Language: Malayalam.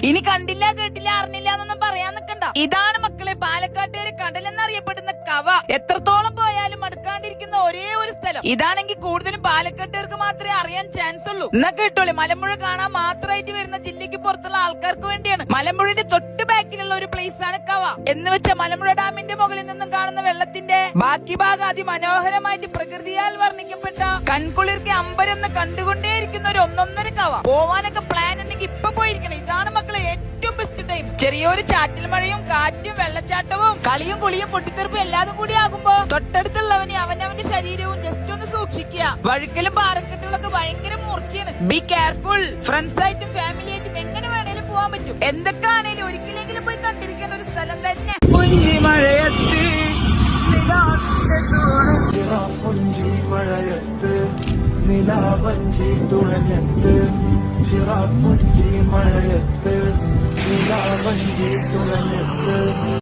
ഇനി കണ്ടില്ല കേട്ടില്ല അറിഞ്ഞില്ല എന്നൊന്നും പറയാൻ നിൽക്കണ്ട. ഇതാണ് മക്കളെ പാലക്കാട്ടുകാര് കടലെന്നറിയപ്പെടുന്ന കവ. എത്രത്തോളം പോയാലും മടുക്കാണ്ടിരിക്കുന്ന ഒരേ ഒരു സ്ഥലം. ഇതാണെങ്കിൽ കൂടുതലും പാലക്കാട്ടുകാർക്ക് മാത്രമേ അറിയാൻ ചാൻസ് ഉള്ളൂ. എന്നാ കേട്ടോളെ, മലമ്പുഴ കാണാൻ മാത്രമായിട്ട് വരുന്ന ജില്ലയ്ക്ക് പുറത്തുള്ള ആൾക്കാർക്ക് വേണ്ടിയാണ്. മലമ്പുഴയുടെ തൊട്ട് ബാക്കിലുള്ള ഒരു പ്ലേസ് ആണ് കവ. എന്ന് വെച്ചാൽ മലമ്പുഴ ഡാമിന്റെ മുകളിൽ നിന്നും കാണുന്ന വെള്ളത്തിന്റെ ബാക്കി ഭാഗം അതിമനോഹരമായിട്ട് പ്രകൃതിയാൽ വർണ്ണിക്കപ്പെട്ട കൺകുളിർക്ക് അമ്പരന്ന് കണ്ടുകൊണ്ടേയിരിക്കുന്ന ഒരു ഒന്നൊന്നര കവ. പോവാനൊക്കെ പ്ലാൻ ഉണ്ടെങ്കിൽ ഇപ്പൊ പോയിരിക്കണം. ഇതാണ് മക്കളെ ഏറ്റവും ബെസ്റ്റ് ടൈം. ചെറിയൊരു ചാറ്റൽ മഴയും കാറ്റും വെള്ളച്ചാട്ടവും കളിയും കുളിയും പൊട്ടിത്തെറിപ്പും എല്ലാതും കൂടി ആകുമ്പോ തൊട്ടടുത്തുള്ളവന് അവനവന്റെ ശരീരവും ജസ്റ്റ് ഒന്ന് സൂക്ഷിക്കുക. വഴുക്കലും പാറക്കെട്ടുകളൊക്കെ ഭയങ്കര മൂർച്ചയാണ്. Be careful. ഫ്രണ്ട്സ് ആയിട്ടും ഫാമിലി ആയിട്ടും എങ്ങനെ വേണേലും പോവാൻ പറ്റും. എന്തൊക്കെ ആണേലും ഒരിക്കലെങ്കിലും പോയി കണ്ടിരിക്കേണ്ട ഒരു സ്ഥലം തന്നെ. നിലാവഞ്ചി തുഴഞ്ഞത്ത് ചിറാപ്പുഞ്ചി മഴയത്ത് നിലാവഞ്ചി തുഴഞ്ഞത്ത്